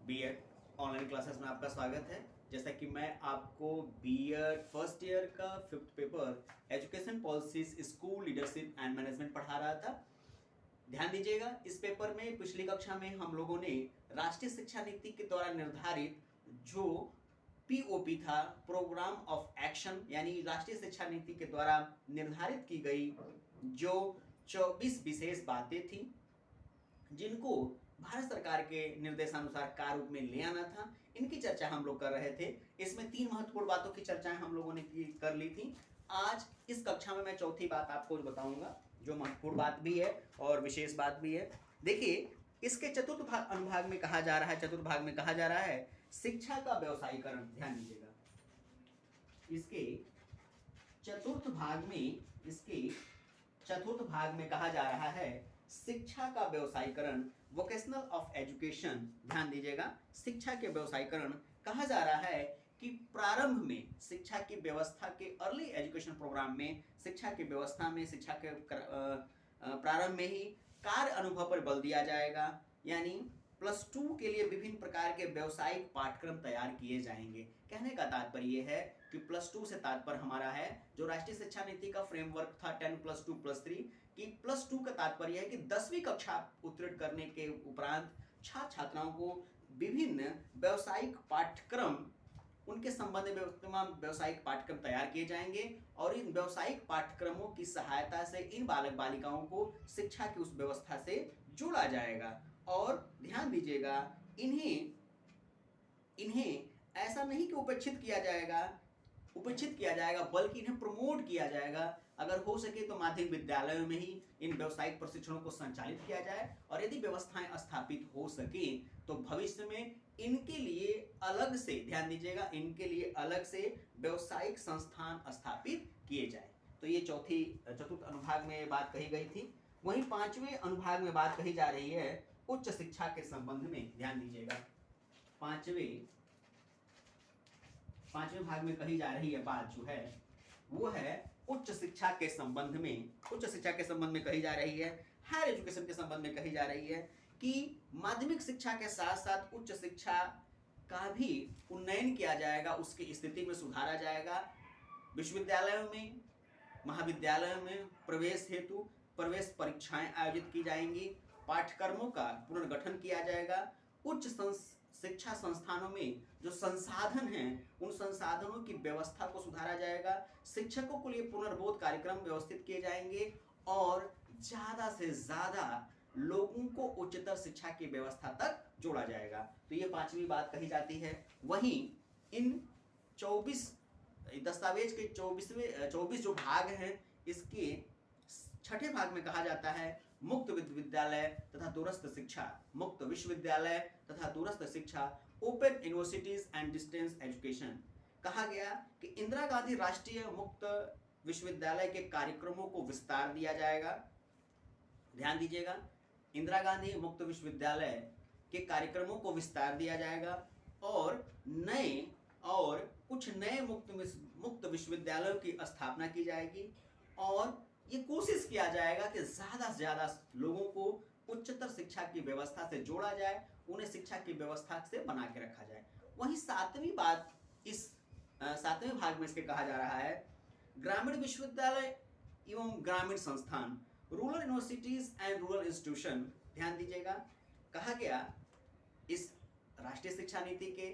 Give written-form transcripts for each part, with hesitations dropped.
BEd online classes में आपका स्वागत है। जैसा कि मैं आपको बीएड फर्स्ट ईयर का fifth paper education policies school leadership and management पढ़ा रहा था। ध्यान दीजिएगा, इस पेपर में पिछली कक्षा में हम लोगों ने राष्ट्रीय शिक्षा नीति के द्वारा निर्धारित जो पीओपी था, प्रोग्राम ऑफ एक्शन, यानी राष्ट्रीय शिक्षा नीति के द्वारा निर्धारित की गई जो 24 विशेष बातें थी जिनको भारत सरकार के निर्देशानुसार कार्य रूप में ले आना था, इनकी चर्चा हम लोग कर रहे थे। इसमें 3 महत्वपूर्ण बातों की चर्चाएं हम लोगों ने कर ली थी। आज इस कक्षा में मैं चौथी बात आपको बताऊंगा जो महत्वपूर्ण बात भी है और विशेष बात भी है। देखिए, इसके चतुर्थ अनुभाग में कहा जा रहा है शिक्षा का व्यवसायीकरण। ध्यान दीजिएगा, इसके चतुर्थ भाग में कहा जा रहा है शिक्षा का व्यवसायीकरण, वोकेशनल ऑफ एजुकेशन। ध्यान दीजिएगा, शिक्षा के व्यवसायीकरण कहा जा रहा है कि प्रारंभ में शिक्षा की व्यवस्था के अर्ली एजुकेशन प्रोग्राम में शिक्षा की व्यवस्था में शिक्षा के प्रारंभ में ही कार्य अनुभव पर बल दिया जाएगा, यानी +2 के लिए विभिन्न प्रकार के व्यवसायिक पाठ्यक्रम तैयार किए जाएंगे। कहने का तात्पर्य है कि +2 से तात्पर्य हमारा है जो राष्ट्रीय शिक्षा नीति का फ्रेमवर्क था 10+2+3 कि +2 का तात्पर्य है कि 10वीं कक्षा उत्तीर्ण करने के उपरांत छात्र छात्राओं को विभिन्न व्यावसायिक पाठ्यक्रम, उनके संबंध में तमाम व्यावसायिक पाठ्यक्रम तैयार किए जाएंगे और इन व्यावसायिक पाठ्यक्रमों की सहायता से इन बालक बालिकाओं को शिक्षा की उस व्यवस्था से जोड़ा जाएगा। और ध्यान दीजिएगा, इन्हें ऐसा नहीं कि उपेक्षित किया जाएगा बल्कि इन्हें प्रमोट किया जाएगा। अगर हो सके तो माध्यमिक विद्यालयों में ही इन व्यावसायिक प्रशिक्षणों को संचालित किया जाए और यदि व्यवस्थाएं स्थापित हो सके तो भविष्य में इनके लिए अलग से, ध्यान दीजिएगा, इनके लिए अलग से व्यावसायिक संस्थान स्थापित किए जाए। तो ये चतुर्थ अनुभाग में बात कही गई थी। वहीं 5वें अनुभाग में बात कही जा रही है उच्च शिक्षा के संबंध में। ध्यान दीजिएगा, पांचवें भाग में कही जा रही है बात जो है वो है उच्च शिक्षा के संबंध में। उच्च शिक्षा के संबंध में कही जा रही है, हायर एजुकेशन के संबंध में कही जा रही है कि माध्यमिक शिक्षा के साथ साथ उच्च शिक्षा का भी उन्नयन किया जाएगा, उसकी स्थिति में सुधारा जाएगा। विश्वविद्यालयों में, महाविद्यालयों में प्रवेश हेतु प्रवेश परीक्षाएं आयोजित की जाएंगी, पाठ्यक्रमों का पुनर्गठन किया जाएगा, उच्च शिक्षा संस्थानों में जो संसाधन हैं उन संसाधनों की व्यवस्था को सुधारा जाएगा, शिक्षकों के लिए पुनर्बोध कार्यक्रम व्यवस्थित किए जाएंगे और ज्यादा से ज्यादा लोगों को उच्चतर शिक्षा की व्यवस्था तक जोड़ा जाएगा। तो ये 5वीं बात कही जाती है। वहीं इन 24 दस्तावेज के 24 जो भाग हैं, इसके 6ठे भाग में कहा जाता है मुक्त विश्वविद्यालय तथा दूरस्थ शिक्षा, मुक्त विश्वविद्यालय तथा दूरस्थ शिक्षा, open universities and distance education. कहा गया कि इंदिरा गांधी राष्ट्रीय मुक्त विश्वविद्यालय के कार्यक्रमों को विस्तार दिया जाएगा। ध्यान दीजिएगा, इंदिरा गांधी मुक्त विश्वविद्यालय के कार्यक्रमों को विस्तार दिया जाएगा और कुछ नए मुक्त विश्वविद्यालयों की स्थापना की जाएगी और ये कोशिश किया जाएगा कि ज्यादा से ज्यादा लोगों को उच्चतर शिक्षा की व्यवस्था से जोड़ा जाए, उन्हें शिक्षा की व्यवस्था से बना के रखा जाए। वहीं 7वीं बात इस 7वें भाग में इसके कहा जा रहा है ग्रामीण विश्वविद्यालय एवं ग्रामीण संस्थान, rural universities and rural institution. ध्यान दीजिएगा, कहा गया इस राष्ट्रीय शिक्षा नीति के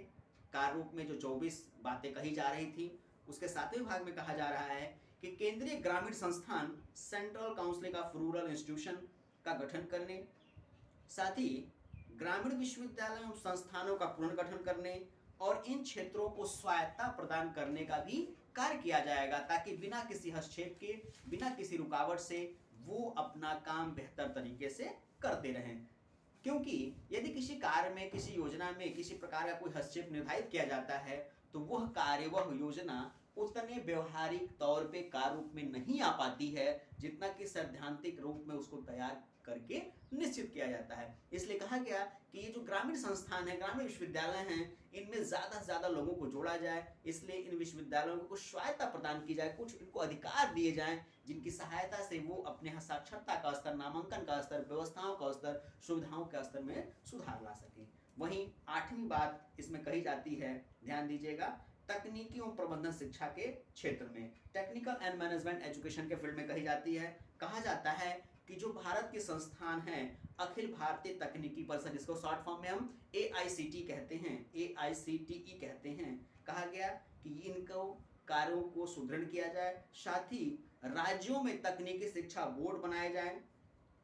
कार्य रूप में जो 24 बातें कही जा रही थी उसके 7वें भाग में कहा जा रहा है कि केंद्रीय ग्रामीण संस्थान, central council of rural institution का गठन करने, साथ ही ग्रामीण विश्वविद्यालयों संस्थानों का पुनर्गठन करने और इन क्षेत्रों को स्वायत्तता प्रदान करने का भी कार्य किया जाएगा ताकि बिना किसी हस्तक्षेप के, बिना किसी रुकावट से वो अपना काम बेहतर तरीके से करते रहें। क्योंकि यदि किसी कार्य में, किसी योजना में किसी प्रकार का कोई हस्तक्षेप निर्धारित किया जाता है तो वह कार्य, वह योजना उतने व्यवहारिक तौर पे कार्य रूप में नहीं आ पाती है जितना कि सैद्धांतिक रूप में उसको तैयार करके निश्चित किया जाता है। इसलिए कहा गया कि ये जो ग्रामीण संस्थान है, ग्रामीण विश्वविद्यालय हैं, इनमें ज्यादा से ज्यादा लोगों को जोड़ा जाए। इसलिए इन विश्वविद्यालयों को कुछ स्वायत्तता प्रदान की जाए, कुछ इनको अधिकार दिए जाएं जिनकी सहायता से वो अपने साक्षरता का स्तर, नामांकन का स्तर, व्यवस्थाओं का स्तर, सुविधाओं का स्तर में सुधार ला सके। वहीं 8वीं बात इसमें कही जाती है, ध्यान दीजिएगा, तकनीकी एवं प्रबंधन शिक्षा के क्षेत्र में, टेक्निकल एंड मैनेजमेंट एजुकेशन के फील्ड में कही जाती है। कहा जाता है कि जो भारत के संस्थान हैं, अखिल भारतीय तकनीकी परिषद, जिसको शॉर्ट फॉर्म में हम AICT कहते हैं, AICTE कहते हैं, कहा गया कि इनको कार्यों को सुदृढ़ किया जाए, साथ ही राज्यों में तकनीकी शिक्षा बोर्ड बनाए जाए,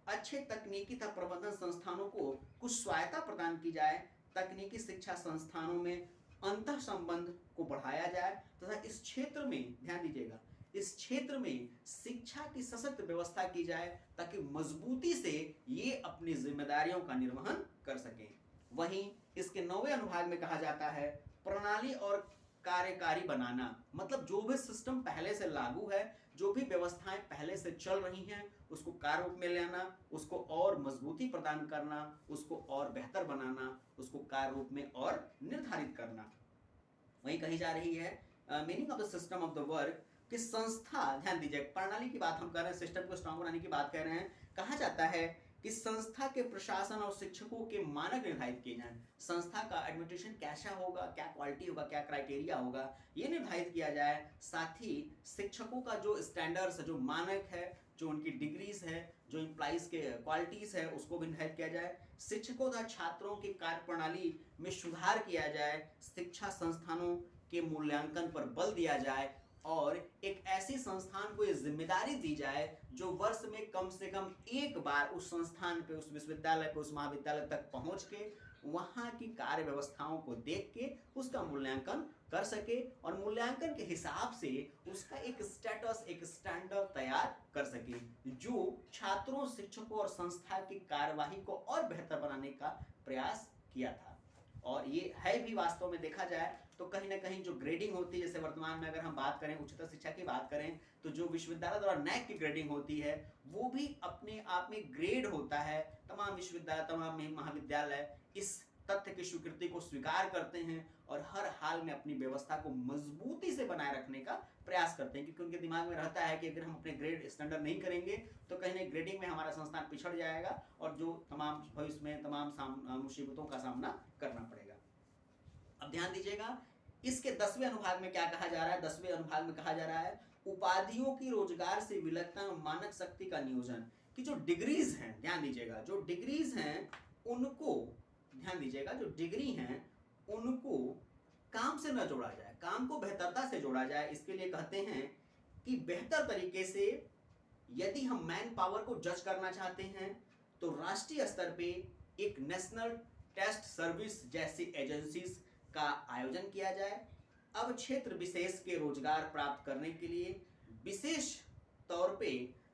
अच्छे तकनीकी तथा प्रबंधन संस्थानों को कुछ स्वायत्ता प्रदान की जाए, तकनीकी शिक्षा संस्थानों में अंतः संबंध को बढ़ाया जाए तथा इस क्षेत्र में, ध्यान दीजिएगा, इस क्षेत्र में शिक्षा की सशक्त व्यवस्था की जाए ताकि मजबूती से ये अपनी जिम्मेदारियों का निर्वहन कर सकें। वहीं इसके 9वें अनुभाग में कहा जाता है प्रणाली और कार्यकारी बनाना, मतलब जो भी सिस्टम पहले से लागू है, जो भी व्यवस्थाएं पहले से चल रही हैं, उसको कार्य रूप में लाना, उसको और मजबूती प्रदान करना, उसको और बेहतर बनाना, उसको कार्य रूप में और निर्धारित करना। वही कही जा रही है meaning of the system of the work, कि संस्था, ध्यान दीजिए, प्रणाली की बात हम कर रहे हैं, सिस्टम को स्ट्रॉन्ग बनाने की बात कर रहे हैं। कहा जाता है कि संस्था के प्रशासन और शिक्षकों के मानक निर्धारित किए जाएं, संस्था का एडमिनिस्ट्रेशन कैसा होगा, क्या क्वालिटी होगा, क्या क्राइटेरिया होगा, ये निर्धारित किया जाए। साथ ही शिक्षकों का जो स्टैंडर्ड्स है, जो मानक है, जो उनकी डिग्रीज है, जो एम्प्लॉइज के क्वालिटीज है, उसको भी निर्धारित किया जाए। शिक्षकों तथा छात्रों की कार्य प्रणाली में सुधार किया जाए, शिक्षा संस्थानों के मूल्यांकन पर बल दिया जाए और एक ऐसी संस्थान को ये जिम्मेदारी दी जाए जो वर्ष में कम से कम एक बार उस संस्थान पे, उस विश्वविद्यालय पे, उस महाविद्यालय तक पहुंच के वहां की कार्य व्यवस्थाओं को देख के उसका मूल्यांकन कर सके और मूल्यांकन के हिसाब से उसका एक स्टेटस, एक स्टैंडर्ड तैयार कर सके जो छात्रों, शिक्षकों और संस्था की कार्यवाही को और बेहतर बनाने का प्रयास किया था। और ये है भी वास्तव में देखा जाए तो कहीं ना कहीं जो ग्रेडिंग होती है, जैसे वर्तमान में अगर हम बात करें, उच्चतर शिक्षा की बात करें, तो जो विश्वविद्यालय द्वारा NAAC की ग्रेडिंग होती है वो भी अपने आप में ग्रेड होता है। तमाम विश्वविद्यालय, तमाम महाविद्यालय इस तथ्य की स्वीकृति को स्वीकार करते हैं और हर हाल में अपनी व्यवस्था को मजबूती से बनाए रखने का प्रयास करते हैं, क्योंकि उनके दिमाग में रहता है कि अगर हम अपने ग्रेड स्टैंडर्ड नहीं करेंगे तो कहीं ना ग्रेडिंग में हमारा संस्थान पिछड़ जाएगा और जो तमाम भविष्य में तमाम मुसीबतों का सामना करना पड़ेगा। अब ध्यान दीजिएगा, इसके 10वें अनुभाग में क्या कहा जा रहा है। 10वें अनुभाग में कहा जा रहा है उपाधियों की रोजगार से विलक्षण और मानक शक्ति का नियोजन, कि जो डिग्रीज हैं, ध्यान दीजिएगा, जो डिग्रीज हैं उनको, ध्यान दीजिएगा, जो डिग्री हैं उनको काम से न जोड़ा जाए, काम को बेहतरता से जोड़ा जाए। इसके लिए कहते हैं कि बेहतर तरीके से यदि हम मैन पावर को जज करना चाहते हैं तो राष्ट्रीय स्तर पे एक नेशनल टेस्ट सर्विस जैसी एजेंसीज का आयोजन किया जाए। अब क्षेत्र विशेष के रोजगार प्राप्त करने के लिए विशेष तौर पे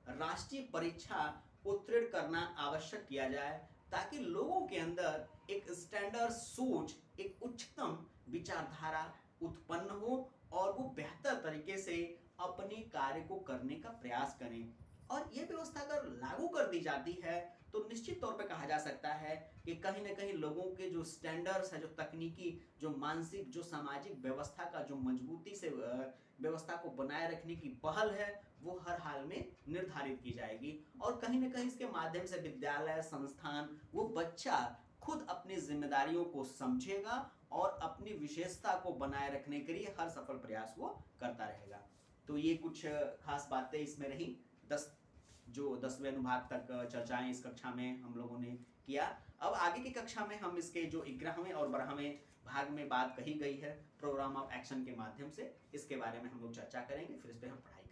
राष्ट्रीय परीक्षा उत्तीर्ण करना आवश्यक किया जाए ताकि लोगों के अंदर एक स्टैंडर्ड सोच, एक उच्चतम विचारधारा उत्पन्न हो और वो बेहतर तरीके से अपने कार्य को करने का प्रयास करें। और ये व्यवस्था अगर लागू कर दी जाती है तो निश्चित तौर पे कहा जा सकता है कि कहीं ना कहीं लोगों के जो स्टैंडर्ड्स है, जो तकनीकी, जो मानसिक, जो सामाजिक व्यवस्था का जो मजबूती से व्यवस्था को बनाए रखने की पहल है वो हर हाल में निर्धारित की जाएगी। और कहीं ना कहीं इसके माध्यम से विद्यालय, संस्थान, वो बच्चा खुद अपनी जिम्मेदारियों को समझेगा और अपनी विशेषता को बनाए रखने के लिए हर सफल प्रयास वो करता रहेगा। तो ये कुछ खास बातें इसमें रही। 10वें अनुभाग तक चर्चाएं इस कक्षा में हम लोगों ने किया। अब आगे की कक्षा में हम इसके जो 11वें और 12वें भाग में बात कही गई है प्रोग्राम ऑफ एक्शन के माध्यम से, इसके बारे में हम लोग चर्चा करेंगे, फिर इस पर हम पढ़ाई